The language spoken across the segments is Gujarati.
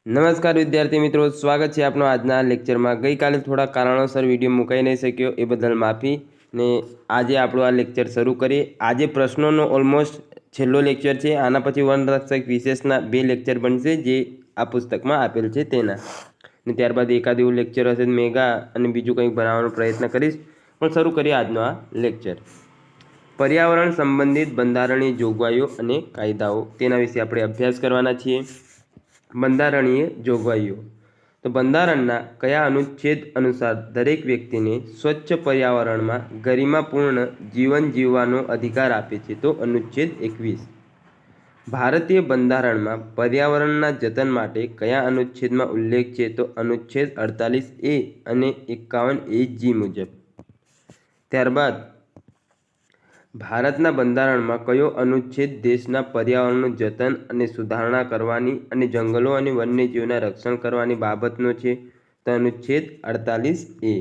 નમસ્કાર વિદ્યાર્થી મિત્રો, સ્વાગત છે આપનો આજના લેક્ચરમાં। ગઈકાલે થોડા કારણોસર વિડીયો મુકાઈ નહીં શક્યો, એ બદલ માફી ને આજે આપણું આ લેક્ચર શરૂ કરીએ। આજે પ્રશ્નોનો ઓલમોસ્ટ છેલ્લો લેક્ચર છે। આના પછી વનરક્ષક વિશેષના 2 લેક્ચર બનશે જે આ પુસ્તકમાં આપેલ છે તેના, ને ત્યારબાદ એકાદ એવું લેક્ચર હશે મેગા અને બીજું કંઈક બનાવવાનો પ્રયત્ન કરીશ। પણ શરૂ કરીએ આજનો આ લેક્ચર। પર્યાવરણ સંબંધિત બંધારણીય જોગવાઈઓ અને કાયદાઓ તેના વિશે આપણે અભ્યાસ કરવાના છીએ। બંધારણીય જોગવાઈઓ તો બંધારણના કયા અનુચ્છેદ અનુસાર દરેક વ્યક્તિને સ્વચ્છ પર્યાવરણમાં ગરિમાપૂર્ણ જીવન જીવવાનો અધિકાર આપે છે? તો અનુચ્છેદ 21। ભારતીય બંધારણમાં પર્યાવરણના જતન માટે કયા અનુચ્છેદમાં ઉલ્લેખ છે? તો અનુચ્છેદ 48A અને 51AG મુજબ। ત્યારબાદ ભારતના બંધારણમાં કયો અનુચ્છેદ દેશના પર્યાવરણનું જતન અને સુધારણા કરવાની અને જંગલો અને વન્યજીવોના રક્ષણ કરવાની બાબતનો છે? તો અનુચ્છેદ 48A।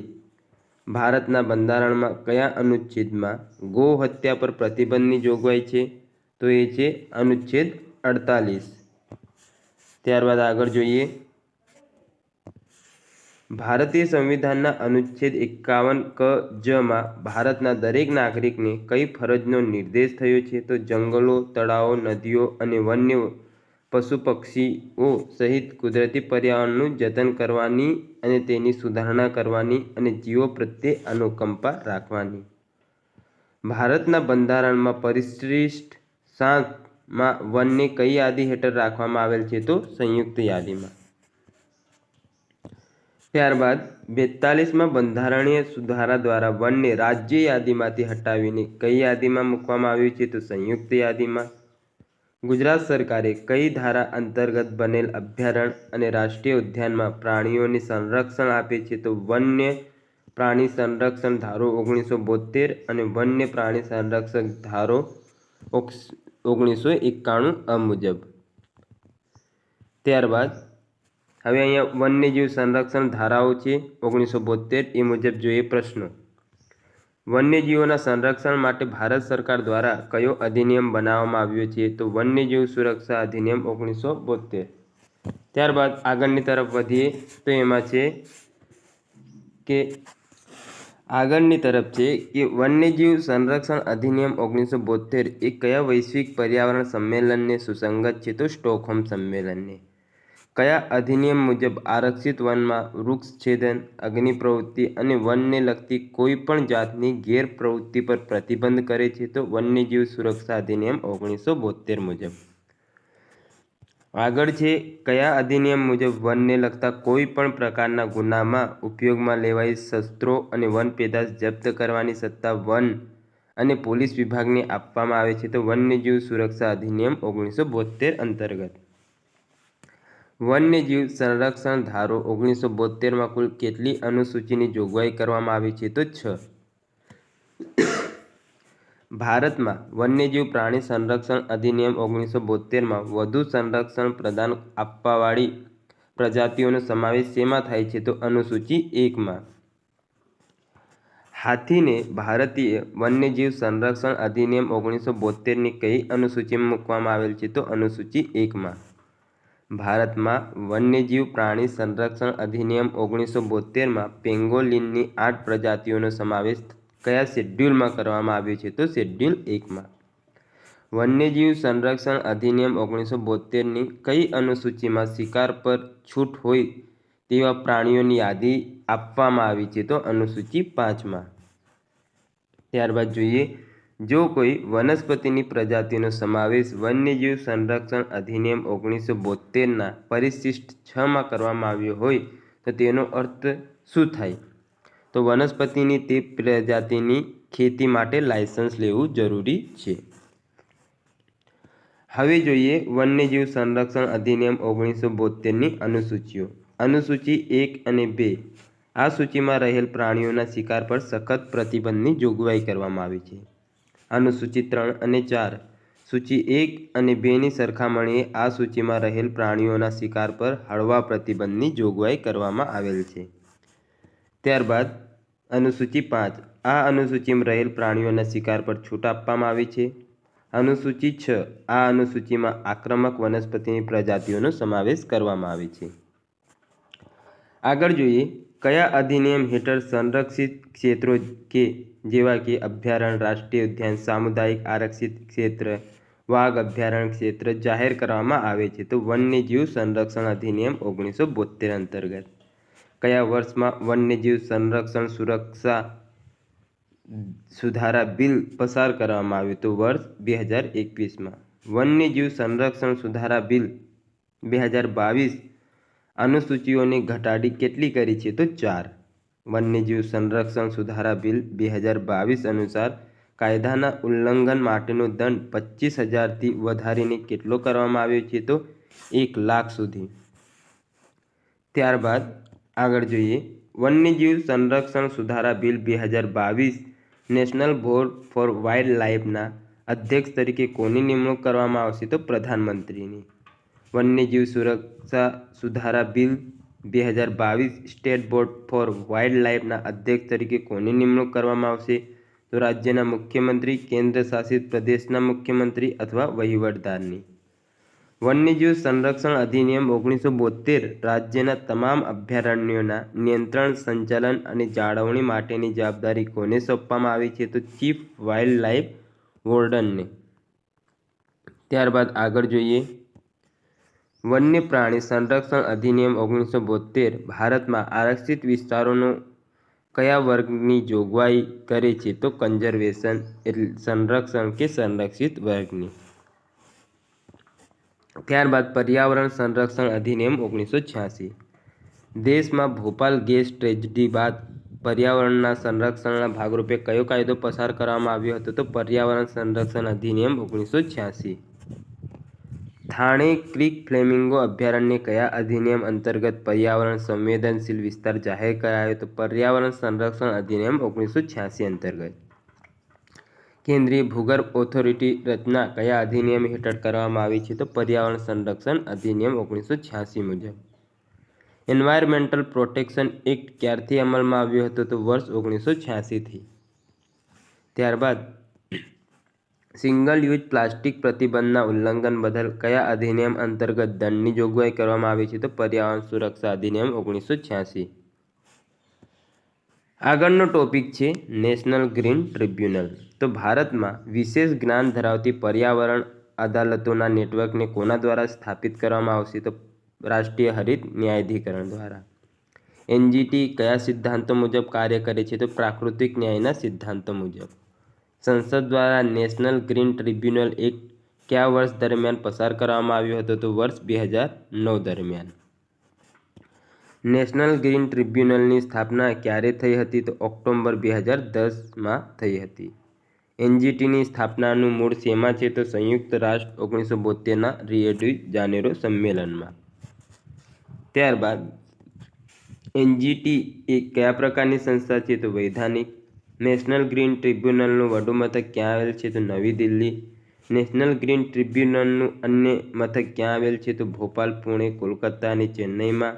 ભારતના બંધારણમાં કયા અનુચ્છેદમાં ગૌ હત્યા પર પ્રતિબંધની જોગવાઈ છે? તો એ છે અનુચ્છેદ 48। ત્યારબાદ આગળ જોઈએ, ભારતીય સંવિધાનના અનુચ્છેદ 51 ક માં ભારતના દરેક નાગરિકને કઈ ફરજનો નિર્દેશ થયો છે? તો જંગલો, તળાવો, નદીઓ અને વન્ય પશુ પક્ષીઓ સહિત કુદરતી પર્યાવરણનું જતન કરવાની અને તેની સુધારણા કરવાની અને જીવો પ્રત્યે અનુકંપા રાખવાની। ભારતના બંધારણમાં પરિશિષ્ટ 7 માં વનને કઈ યાદી હેઠળ રાખવામાં આવેલ છે? તો સંયુક્ત યાદીમાં। ત્યારબાદ 42માં બંધારણીય સુધારા દ્વારા વનને રાજ્ય યાદીમાંથી હટાવીને કઈ યાદીમાં મૂકવામાં આવ્યું છે? તો સંયુક્ત યાદીમાં। ગુજરાત સરકારે કઈ ધારા અંતર્ગત બનેલ અભયારણ્ય અને રાષ્ટ્રીય ઉદ્યાનમાં પ્રાણીઓને સંરક્ષણ આપે છે? તો વન્ય પ્રાણી સંરક્ષણ ધારો 1972 અને વન્ય પ્રાણી સંરક્ષણ ધારો 1991 મુજબ। ત્યારબાદ હવે અહીંયા વન્યજીવ સંરક્ષણ ધારાઓ છે 1972 એ મુજબ જોઈએ પ્રશ્નો। વન્યજીવોના સંરક્ષણ માટે ભારત સરકાર દ્વારા કયો અધિનિયમ બનાવવામાં આવ્યો છે? તો વન્યજીવ સુરક્ષા અધિનિયમ 1972। ત્યારબાદ આગળની તરફ વધીએ તો એમાં છે કે વન્યજીવ સંરક્ષણ અધિનિયમ 1972 એ કયા વૈશ્વિક પર્યાવરણ સંમેલનને સુસંગત છે? તો સ્ટોકહોમ સંમેલનને। કયા અધિનિયમ મુજબ આરક્ષિત વનમાં વૃક્ષછેદન, અગ્નિ પ્રવૃત્તિ અને વનને લગતી કોઈ પણ જાતની ગેરપ્રવૃત્તિ પર પ્રતિબંધ કરે છે? તો વન્યજીવ સુરક્ષા અધિનિયમ 1972 મુજબ। આગળ છે કયા અધિનિયમ મુજબ વનને લગતા કોઈ પણ પ્રકારના ગુનામાં ઉપયોગમાં લેવાય શસ્ત્રો અને વન પેદાશ જપ્ત કરવાની સત્તા વન અને પોલીસ વિભાગને આપવામાં આવે છે? તો વન્યજીવ સુરક્ષા અધિનિયમ 1972 અંતર્ગત। વન્યજીવ સંરક્ષણ ધારો 1972માં કુલ કેટલી અનુસૂચિની જોગવાઈ કરવામાં આવી છે? તો 6। ભારતમાં વન્યજીવ પ્રાણી સંરક્ષણ અધિનિયમ 1972માં વધુ સંરક્ષણ પ્રદાન આપવાવાળી પ્રજાતિઓનો સમાવેશ શેમાં થાય છે? તો અનુસૂચિ 1માં। હાથીને ભારતીય વન્યજીવ સંરક્ષણ અધિનિયમ 1972ની કઈ અનુસૂચિમાં મૂકવામાં આવેલ છે? તો અનુસૂચિ 1માં। ભારતમાં વન્યજીવ પ્રાણી સંરક્ષણ અધિનિયમ 1972માં પેંગોલિનની 8 પ્રજાતિઓનો સમાવેશ કયા શેડ્યુલમાં કરવામાં આવ્યો છે? તો શેડ્યુલ 1માં। વન્યજીવ સંરક્ષણ અધિનિયમ 1972ની કઈ અનુસૂચિમાં શિકાર પર છૂટ હોય તેવા પ્રાણીઓની યાદી આપવામાં આવી છે? તો અનુસૂચિ 5માં। ત્યારબાદ જોઈએ, જો કોઈ વનસ્પતિની પ્રજાતિનો સમાવેશ વન્યજીવ સંરક્ષણ અધિનિયમ 1972ના પરિશિષ્ટ 6માં કરવામાં આવ્યો હોય તો તેનો અર્થ શું થાય? તો વનસ્પતિની તે પ્રજાતિની ખેતી માટે લાયસન્સ લેવું જરૂરી છે। હવે જોઈએ વન્યજીવ સંરક્ષણ અધિનિયમ 1972ની અનુસૂચિઓ। અનુસૂચિ 1 અને 2 આ સૂચિમાં રહેલ પ્રાણીઓના શિકાર પર સખત પ્રતિબંધની જોગવાઈ કરવામાં આવી છે। અનુસૂચિ 3 અને 4 સૂચિ 1 અને 2ની સરખામણીએ આ સૂચિમાં રહેલ પ્રાણીઓના શિકાર પર હળવા પ્રતિબંધની જોગવાઈ કરવામાં આવેલ છે। ત્યારબાદ અનુસૂચિ 5 આ અનુસૂચિમાં રહેલ પ્રાણીઓના શિકાર પર છૂટ આપવામાં આવી છે। અનુસૂચિ 6 આ અનુસૂચિમાં આક્રમક વનસ્પતિની પ્રજાતિઓનો સમાવેશ કરવામાં આવે છે. આગળ જોઈએ, કયા અધિનિયમ હેઠળ સંરક્ષિત ક્ષેત્રો જેવા કે અભયારણ્ય, રાષ્ટ્રીય ઉદ્યાન, સામુદાયિક આરક્ષિત ક્ષેત્ર, વાઘ અભયારણ્ય ક્ષેત્ર જાહેર કરવામાં આવે છે? તો વન્યજીવ સંરક્ષણ અધિનિયમ 1972 અંતર્ગત. કયા વર્ષમાં વન્યજીવ સંરક્ષણ સુરક્ષા સુધારા બિલ પસાર કરવામાં આવ્યું? તો વર્ષ 2021માં. વન્યજીવ સંરક્ષણ સુધારા બિલ 2022 અનુસૂચિઓને ઘટાડી કેટલી કરી છે? તો 4. વન્યજીવ સંરક્ષણ સુધારા બિલ 2022 અનુસાર કાયદાના ઉલ્લંઘન માટેનો દંડ 25,000થી વધારીને કેટલો કરવામાં આવ્યો છે? તો 1 લાખ સુધી. ત્યારબાદ આગળ જોઈએ, વન્યજીવ સંરક્ષણ સુધારા બિલ 2022 નેશનલ બોર્ડ ફોર વાઇલ્ડ લાઇફના અધ્યક્ષ તરીકે કોની નિમણૂક કરવામાં આવશે? તો પ્રધાનમંત્રીની. વન્યજીવ સુરક્ષા સુધારા બિલ 2022 સ્ટેટ બોર્ડ ફોર વાઇલ્ડ લાઇફના અધ્યક્ષ તરીકે કોની નિમણૂક કરવામાં આવશે? તો રાજ્યના મુખ્યમંત્રી, કેન્દ્ર શાસિત પ્રદેશના મુખ્યમંત્રી અથવા વહીવટદારની. વન્યજીવ સંરક્ષણ અધિનિયમ 1972 રાજ્યના તમામ અભયારણ્યોના નિયંત્રણ, સંચાલન અને જાળવણી માટેની જવાબદારી કોને સોંપવામાં આવી છે? તો ચીફ વાઇલ્ડ લાઇફ વોર્ડનને. ત્યારબાદ આગળ જોઈએ, વન્ય પ્રાણી સંરક્ષણ અધિનિયમ 1972 ભારતમાં આરક્ષિત વિસ્તારોનો કયા વર્ગની જોગવાઈ કરે છે? તો કન્ઝર્વેશન સંરક્ષણ કે સંરક્ષિત વર્ગની. ત્યારબાદ પર્યાવરણ સંરક્ષણ અધિનિયમ 1986. દેશમાં ભોપાલ ગેસ ટ્રેજડી બાદ પર્યાવરણના સંરક્ષણના ભાગરૂપે કયો કાયદો પસાર કરવામાં આવ્યો હતો? તો પર્યાવરણ સંરક્ષણ અધિનિયમ 1986. થાણે ક્રીક ફ્લેમિંગો અભયારણ્ય કયા અધિનિયમ અંતર્ગત પર્યાવરણ સંવેદનશીલ વિસ્તાર જાહેર કરાયો? તો પર્યાવરણ સંરક્ષણ અધિનિયમ 1986 અંતર્ગત. કેન્દ્રીય ભૂગર્ભ ઓથોરિટી રચના કયા અધિનિયમ હેઠળ કરવામાં આવી છે? તો પર્યાવરણ સંરક્ષણ અધિનિયમ 1986 મુજબ. એન્વાયરમેન્ટલ પ્રોટેક્શન એક્ટ ક્યારથી અમલમાં આવ્યો હતો? તો વર્ષ 1986થી. ત્યારબાદ સિંગલ યુઝ પ્લાસ્ટિક પ્રતિબંધના ઉલ્લંઘન બદલ કયા અધિનિયમ અંતર્ગત દંડની જોગવાઈ કરવામાં આવી છે? તો પર્યાવરણ સુરક્ષા અધિનિયમ 1986. આગળનો ટોપિક છે નેશનલ ગ્રીન ટ્રિબ્યુનલ. તો ભારતમાં વિશેષ જ્ઞાન ધરાવતી પર્યાવરણ અદાલતોના નેટવર્કને કોના દ્વારા સ્થાપિત કરવામાં આવશે? તો રાષ્ટ્રીય હરિત ન્યાયાધિકરણ દ્વારા. એનજીટી કયા સિદ્ધાંતો મુજબ કાર્ય કરે છે? તો પ્રાકૃતિક ન્યાયના સિદ્ધાંતો મુજબ. સંસદ દ્વારા નેશનલ ગ્રીન ટ્રિબ્યુનલ એક્ટ કયા વર્ષ દરમિયાન પસાર કરવામાં આવ્યો હતો? તો વર્ષ 2009 દરમિયાન. નેશનલ ગ્રીન ટ્રિબ્યુનલની સ્થાપના ક્યારે થઈ હતી? તો ઓક્ટોબર 2010માં થઈ હતી. એનજીટીની સ્થાપનાનું મૂળ શેમાં છે? તો સંયુક્ત રાષ્ટ્ર 1972ના રિયો ડી જાનેરો સંમેલનમાં. ત્યારબાદ એનજીટી એ કયા પ્રકારની સંસ્થા છે? તો વૈધાનિક. નેશનલ ગ્રીન ટ્રિબ્યુનલનું વડું મથક ક્યાં આવેલ છે? તો નવી દિલ્હી. નેશનલ ગ્રીન ટ્રિબ્યુનલનું અન્ય મથક ક્યાં આવેલ છે? તો ભોપાલ, પુણે, કોલકાતા અને ચેન્નઈમાં.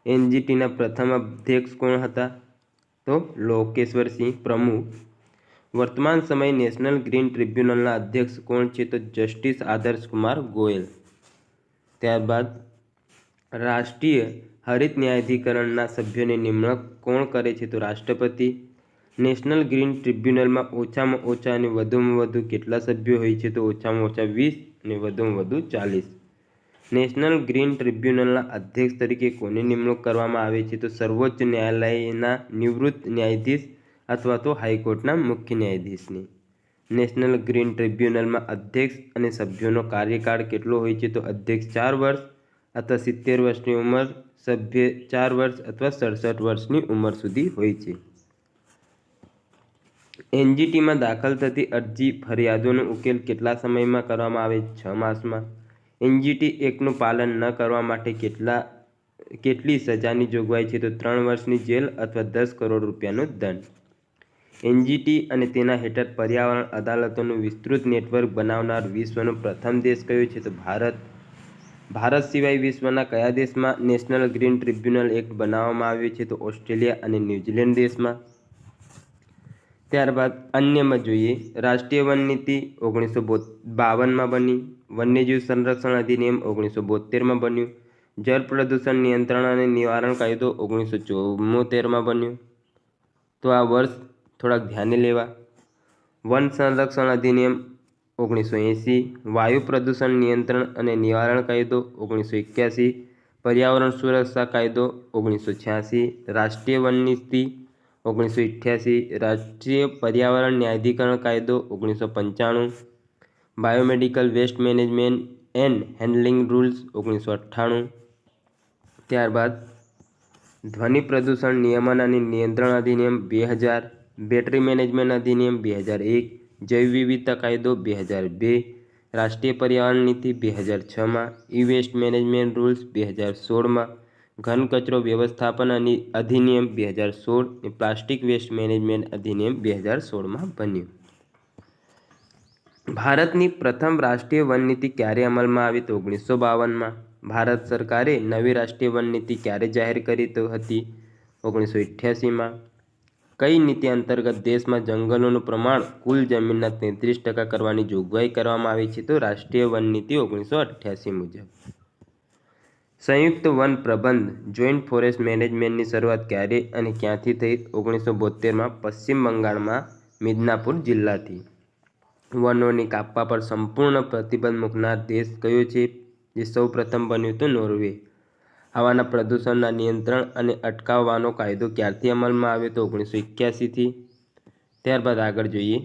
એનજીટીના પ્રથમ અધ્યક્ષ કોણ હતા? તો લોકેશ્વર સિંહ પ્રમુખ. વર્તમાન સમયે નેશનલ ગ્રીન ટ્રિબ્યુનલના અધ્યક્ષ કોણ છે? તો જસ્ટિસ આદર્શ કુમાર ગોયલ. ત્યારબાદ રાષ્ટ્રીય હરિત ન્યાયાધિકરણના સભ્યોની નિમણૂક કોણ કરે છે? તો રાષ્ટ્રપતિ. નેશનલ ગ્રીન ટ્રિબ્યુનલમાં ઓછામાં ઓછા અને વધુમાં વધુ કેટલા સભ્યો હોય છે? તો ઓછામાં ઓછા 20 અને વધુમાં વધુ 40. નેશનલ ગ્રીન ટ્રિબ્યુનલના અધ્યક્ષ તરીકે કોની નિમણૂક કરવામાં આવે છે? તો સર્વોચ્ચ ન્યાયાલયના નિવૃત્ત ન્યાયાધીશ અથવા તો હાઈકોર્ટના મુખ્ય ન્યાયાધીશની. નેશનલ ગ્રીન ટ્રિબ્યુનલમાં અધ્યક્ષ અને સભ્યોનો કાર્યકાળ કેટલો હોય છે? તો અધ્યક્ષ 4 વર્ષ અથવા 70 વર્ષની ઉંમર, સભ્ય 4 વર્ષ અથવા 67 વર્ષની ઉંમર સુધી હોય છે. એનજીટીમાં દાખલ થતી અરજી ફરિયાદોનો ઉકેલ કેટલા સમયમાં કરવામાં આવે? 6 માસમાં. એનજીટી એક્ટનું પાલન ન કરવા માટે કેટલી સજાની જોગવાઈ છે? તો 3 વર્ષની જેલ અથવા 10 કરોડ રૂપિયાનો દંડ. એનજીટી અને તેના હેઠળ પર્યાવરણ અદાલતોનું વિસ્તૃત નેટવર્ક બનાવનાર વિશ્વનો પ્રથમ દેશ કયો છે? તો ભારત. ભારત સિવાય વિશ્વના કયા દેશમાં નેશનલ ગ્રીન ટ્રિબ્યુનલ એક્ટ બનાવવામાં આવ્યો છે? તો ઓસ્ટ્રેલિયા અને ન્યૂઝીલેન્ડ દેશમાં. ત્યારબાદ અન્યમાં જોઈએ, રાષ્ટ્રીય વન નીતિ 1952માં બની, વન્યજીવ સંરક્ષણ અધિનિયમ 1972માં બન્યું, જળ પ્રદૂષણ નિયંત્રણ અને નિવારણ કાયદો 1974માં બન્યો. તો આ વર્ષ થોડાક ધ્યાને લેવા. વન સંરક્ષણ અધિનિયમ 1980, વાયુ પ્રદૂષણ નિયંત્રણ અને નિવારણ કાયદો 1981, પર્યાવરણ સુરક્ષા કાયદો 1986, રાષ્ટ્રીય વન નીતિ 1988, રાષ્ટ્રીય પર્યાવરણ ન્યાયાધિકરણ કાયદો 1995, biomedical waste management and handling rules 1998. ત્યારબાદ ધ્વનિ પ્રદૂષણ નિયમન અને નિયંત્રણ અધિનિયમ 2000, બેટરી મેનેજમેન્ટ અધિનિયમ 2001, જૈવ વિવિધતા કાયદો 2002, રાષ્ટ્રીય પર્યાવરણ નીતિ 2006માં, ઈ વેસ્ટ મેનેજમેન્ટ રૂલ્સ 2016માં, ઘન કચરો વ્યવસ્થાપન અધિનિયમ 2016 અને પ્લાસ્ટિક વેસ્ટ મેનેજમેન્ટ અધિનિયમ 2016માં બન્યું. ભારતની પ્રથમ રાષ્ટ્રીય વન નીતિ ક્યારે અમલમાં આવી? તો 1952માં. ભારત સરકારે નવી રાષ્ટ્રીય વન નીતિ ક્યારે જાહેર કરી હતી? 1988માં. કઈ નીતિ અંતર્ગત દેશમાં જંગલોનું પ્રમાણ કુલ જમીનના 33% કરવાની જોગવાઈ કરવામાં આવી છે? તો રાષ્ટ્રીય વન નીતિ 1988 મુજબ. સંયુક્ત વન પ્રબંધ જોઈન્ટ ફોરેસ્ટ મેનેજમેન્ટની શરૂઆત ક્યારે અને ક્યાંથી થઈ? 1972માં પશ્ચિમ બંગાળમાં મિદનાપુર જિલ્લાથી. વનોને કાપવા પર સંપૂર્ણ પ્રતિબંધ મૂકનાર દેશ કયો છે? જે સૌ પ્રથમ બન્યું તો નોર્વે. હવાના પ્રદૂષણના નિયંત્રણ અને અટકાવવાનો કાયદો ક્યારથી અમલમાં આવ્યો? તો 1981થી. ત્યારબાદ આગળ જોઈએ,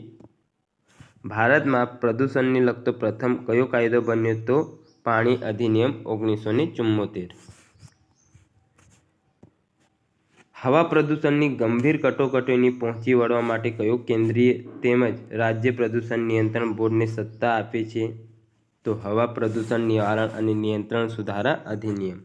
ભારતમાં પ્રદૂષણને લગતો પ્રથમ કયો કાયદો બન્યો? તો પાણી અધિનિયમ 1974. હવા પ્રદૂષણની ગંભીર કટોકટીને પહોંચી વળવા માટે કયો કેન્દ્રીય તેમજ રાજ્ય પ્રદૂષણ નિયંત્રણ બોર્ડને સત્તા આપે છે? તો હવા પ્રદૂષણ નિવારણ અને નિયંત્રણ સુધારા અધિનિયમ.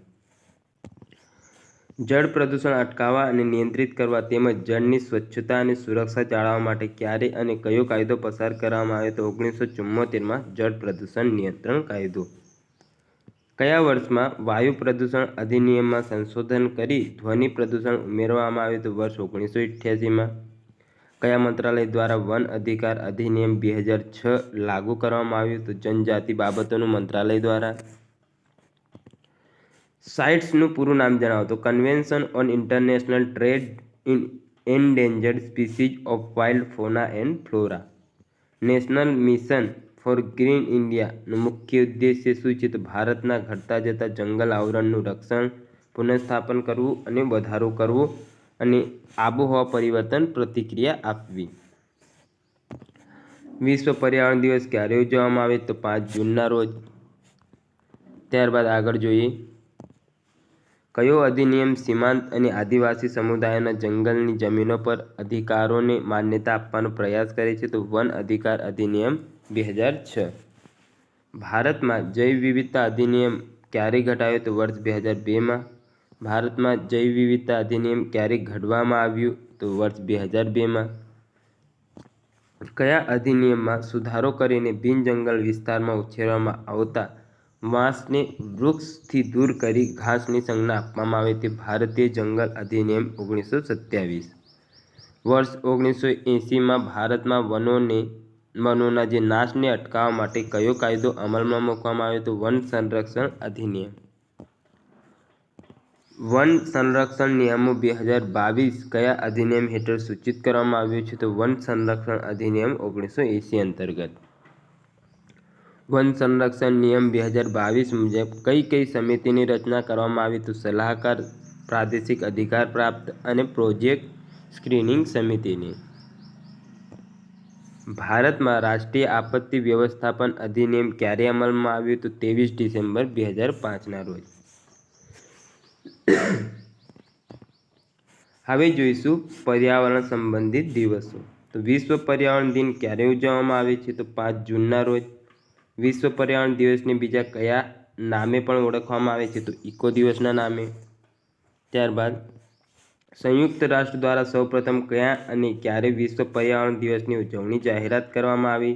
જળ પ્રદૂષણ અટકાવવા અને નિયંત્રિત કરવા તેમજ જળની સ્વચ્છતા અને સુરક્ષા જાળવવા માટે ક્યારે અને કયો કાયદો પસાર કરવામાં આવ્યો? તો 1974માં જળ પ્રદૂષણ નિયંત્રણ કાયદો. કયા વર્ષમાં વાયુ પ્રદૂષણ અધિનિયમમાં સંશોધન કરી ધ્વનિ પ્રદૂષણ ઉમેરવામાં આવ્યું? તો વર્ષ 1988માં. કયા મંત્રાલય દ્વારા વન અધિકાર અધિનિયમ 2006 લાગુ કરવામાં આવ્યું? તો જનજાતિ બાબતોનું મંત્રાલય દ્વારા. સાઇટ્સનું પૂરું નામ જણાવો. તો Convention on International Trade in Endangered Species of Wild Fauna and Flora. National Mission for Green ઇન્ડિયાનો મુખ્ય ઉદ્દેશ્ય શું છે? તો ભારતના ઘટતા જતા જંગલ આવરણનું રક્ષણ, પુનઃસ્થાપન કરવું અને વધારો કરવો અને આબોહવા પરિવર્તન પ્રતિક્રિયા આપવી. વિશ્વ પર્યાવરણ દિવસ ક્યારે ઉજવવામાં આવે? તો 5 જૂનના રોજ. ત્યારબાદ આગળ જોઈએ, કયો અધિનિયમ સીમાંત અને આદિવાસી સમુદાયોના જંગલની જમીનો પર અધિકારોને માન્યતા આપવાનો પ્રયાસ કરે છે? તો વન અધિકાર અધિનિયમ 2006. ભારતમાં જૈવ વિવિધતા અધિનિયમ ક્યારે ઘટાયો? તો વર્ષ 2002માં. ભારતમાં જૈવ વિવિધતા અધિનિયમ ક્યારે ઘડવામાં આવ્યું? તો વર્ષ 2002માં. કયા અધિનિયમમાં સુધારો કરીને બિન જંગલ વિસ્તારમાં ઉછેરવામાં આવતા વાંસને વૃક્ષથી દૂર કરી ઘાસની સંજ્ઞા આપવામાં આવે? તે ભારતીય જંગલ અધિનિયમ 1927. વર્ષ 1980માં ભારતમાં વનોના જે નાશને અટકાવવા માટે કયો કાયદો અમલમાં મૂકવામાં આવ્યો? તો વન સંરક્ષણ અધિનિયમ. વન સંરક્ષણ નિયમો 2022 કયા અધિનિયમ હેઠળ સૂચિત કરવામાં આવ્યું છે? તો વન સંરક્ષણ અધિનિયમ 1980 અંતર્ગત. વન સંરક્ષણ નિયમ 2022 મુજબ કઈ સમિતિની રચના કરવામાં આવી? તો સલાહકાર, પ્રાદેશિક અધિકાર પ્રાપ્ત અને પ્રોજેક્ટ સ્ક્રીનિંગ સમિતિની. ભારતમાં રાષ્ટ્રીય આપત્તિ વ્યવસ્થાપન અધિનિયમ ક્યારે અમલમાં આવ્યું? તો 23 ડિસેમ્બર 2005ના રોજ. હવે જોઈશું પર્યાવરણ સંબંધિત દિવસો. તો વિશ્વ પર્યાવરણ દિન ક્યારે ઉજવવામાં આવે છે? તો 5 જૂનના રોજ. વિશ્વ પર્યાવરણ દિવસને બીજા કયા નામે પણ ઓળખવામાં આવે છે? તો ઇકો દિવસના નામે. ત્યારબાદ સંયુક્ત રાષ્ટ્ર દ્વારા સૌપ્રથમ ક્યાં અને ક્યારે વિશ્વ પર્યાવરણ દિવસની ઉજવણી જાહેરાત કરવામાં આવી?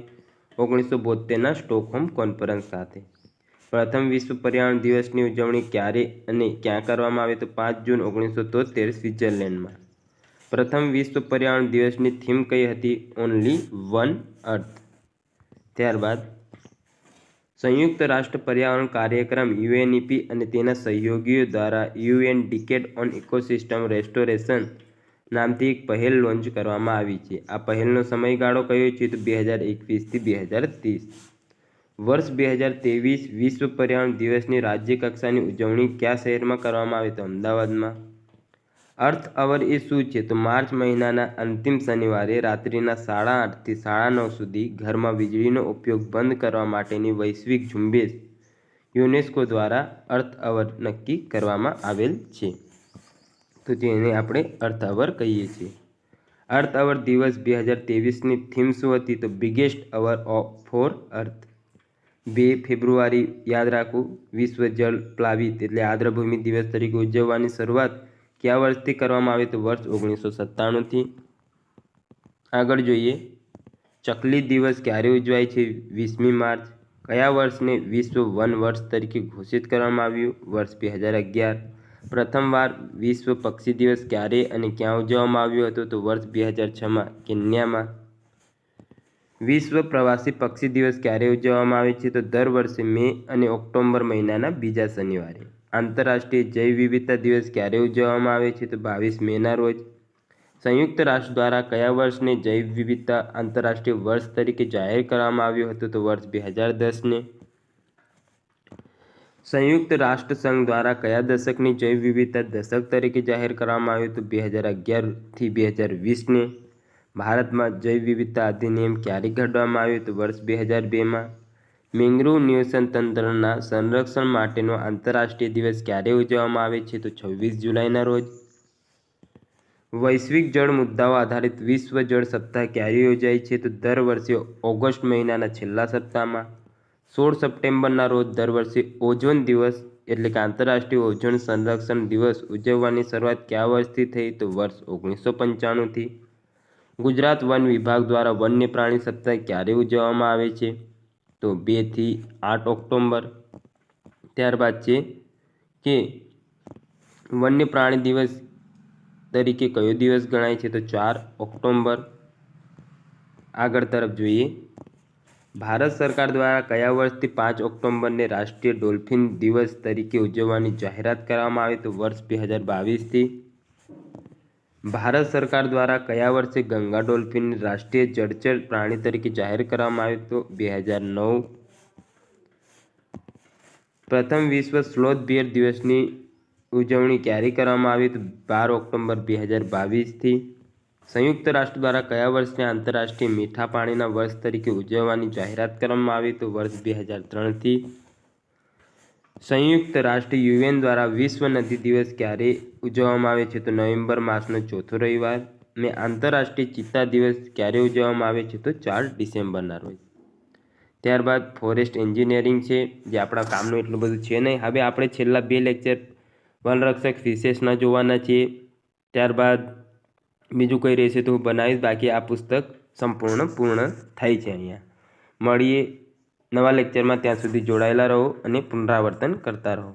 1972ના સ્ટોકહોમ કોન્ફરન્સ સાથે. પ્રથમ વિશ્વ પર્યાવરણ દિવસની ઉજવણી ક્યારે અને ક્યાં કરવામાં આવી? તો 5 જૂન 1973 સ્વિટ્ઝરલેન્ડમાં. પ્રથમ વિશ્વ પર્યાવરણ દિવસની થીમ કઈ હતી? ઓનલી વન અર્થ. ત્યારબાદ સંયુક્ત રાષ્ટ્ર પર્યાવરણ કાર્યક્રમ યુએનઈપી અને તેના સહયોગીઓ દ્વારા UN decade on ecosystem restoration નામથી એક પહેલ લોન્ચ કરવામાં આવી છે. આ પહેલનો સમયગાળો કયો છે? તો 2021થી 2030. વર્ષ 2023 વિશ્વ પર્યાવરણ દિવસની રાજ્ય કક્ષાની ઉજવણી કયા શહેરમાં કરવામાં આવે? તો અમદાવાદમાં. અર્થ અવર એ શું છે? તો માર્ચ મહિનાના અંતિમ શનિવારે રાત્રિના 8:30થી 9:30 સુધી ઘરમાં વીજળીનો ઉપયોગ બંધ કરવા માટેની વૈશ્વિક ઝુંબેશ યુનેસ્કો દ્વારા અર્થ અવર નક્કી કરવામાં આવેલ છે. તો જેને આપણે અર્થ અવર કહીએ છીએ. અર્થ અવર દિવસ 2023ની થીમ શું હતી? તો બિગેસ્ટ અવર ફોર અર્થ. 2 ફેબ્રુઆરી યાદ રાખવું, વિશ્વ જળ પ્લાવિત એટલે આર્દ્રભૂમિ દિવસ તરીકે ઉજવવાની શરૂઆત કયા વર્ષથી કરવામાં આવે? તો વર્ષ 1997થી. આગળ જોઈએ, ચકલી દિવસ ક્યારે ઉજવાય છે? 20મી માર્ચ. કયા વર્ષને વિશ્વ વન વર્ષ તરીકે ઘોષિત કરવામાં આવ્યું? વર્ષ 2011. પ્રથમવાર વિશ્વ પક્ષી દિવસ ક્યારે અને ક્યાં ઉજવવામાં આવ્યો હતો? તો વર્ષ 2006માં કેન્યામાં. વિશ્વ પ્રવાસી પક્ષી દિવસ ક્યારે ઉજવવામાં આવે છે? તો દર વર્ષે મે અને ઓક્ટોબર મહિનાના બીજા શનિવારે. આંતરરાષ્ટ્રીય જૈવ વિવિધતા દિવસ ક્યારે ઉજવવામાં આવે છે? તો 22 મેના રોજ. સંયુક્ત રાષ્ટ્ર દ્વારા કયા વર્ષને જૈવ વિવિધતા આંતરરાષ્ટ્રીય વર્ષ તરીકે જાહેર કરવામાં આવ્યો હતો? તો વર્ષ 2010ને. સંયુક્ત રાષ્ટ્ર સંઘ દ્વારા કયા દશકની જૈવ વિવિધતા દશક તરીકે જાહેર કરવામાં આવ્યું? તો 2011થી 2020ને. ભારતમાં જૈવ વિવિધતા અધિનિયમ ક્યારે ઘડવામાં આવ્યું? તો વર્ષ 2002માં. મેંગ્રુવ નિવસન તંત્રના સંરક્ષણ માટેનો આંતરરાષ્ટ્રીય દિવસ ક્યારે ઉજવવામાં આવે છે? તો 26 જુલાઈના રોજ. વૈશ્વિક જળ મુદ્દાઓ આધારિત વિશ્વ જળ સપ્તાહ ક્યારે યોજાય છે? તો દર વર્ષે ઓગસ્ટ મહિનાના છેલ્લા સપ્તાહમાં. 16 સપ્ટેમ્બરના રોજ દર વર્ષે ઓઝોન દિવસ એટલે કે આંતરરાષ્ટ્રીય ઓઝોન સંરક્ષણ દિવસ ઉજવવાની શરૂઆત કયા વર્ષથી થઈ? તો વર્ષ 1995થી. ગુજરાત વન વિભાગ દ્વારા વન્ય પ્રાણી સપ્તાહ ક્યારે ઉજવવામાં આવે છે? તો 2થી 8 ઓક્ટોબર. ત્યારબાદ છે કે વન્ય પ્રાણી દિવસ તરીકે કયો દિવસ ગણાય છે? તો 4 ઓક્ટોબર. આગળ તરફ જોઈએ, ભારત સરકાર દ્વારા કયા વર્ષથી 5 ઓક્ટોબરને રાષ્ટ્રીય ડોલ્ફિન દિવસ તરીકે ઉજવવાની જાહેરાત કરવામાં આવી? તો વર્ષ 2022થી. ભારત સરકાર દ્વારા કયા વર્ષે ગંગા ડોલ્ફિનને રાષ્ટ્રીય જળચર પ્રાણી તરીકે જાહેર કરવામાં આવ્યું? તો 2009. પ્રથમ વિશ્વ સ્લોથ બેર દિવસની ઉજવણી ક્યારે કરવામાં આવી? તો 12 ઓક્ટોબર 2022થી. સંયુક્ત રાષ્ટ્ર દ્વારા કયા વર્ષને આંતરરાષ્ટ્રીય મીઠા પાણીના વર્ષ તરીકે ઉજવવાની જાહેરાત કરવામાં આવી? તો વર્ષ 2003થી. સંયુક્ત રાષ્ટ્ર યુએન દ્વારા વિશ્વ નદી દિવસ ક્યારે ઉજવવામાં આવે છે? તો નવેમ્બર માસનો ચોથો રવિવાર. અને આંતરરાષ્ટ્રીય ચિત્તા દિવસ ક્યારે ઉજવવામાં આવે છે? તો 4 ડિસેમ્બરના રોજ. ત્યારબાદ ફોરેસ્ટ એન્જિનિયરિંગ છે, જે આપણા કામનું એટલું બધું છે નહીં. હવે આપણે છેલ્લા 2 લેક્ચર વનરક્ષક વિશેષના જોવાના છીએ. ત્યારબાદ બીજું કંઈ રહેશે તો હું બનાવીશ. બાકી આ પુસ્તક પૂર્ણ થાય છે અહીંયા. મળીએ નવા લેક્ચરમાં. ત્યાં સુધી જોડાયેલા રહો અને પુનરાવર્તન કરતા રહો.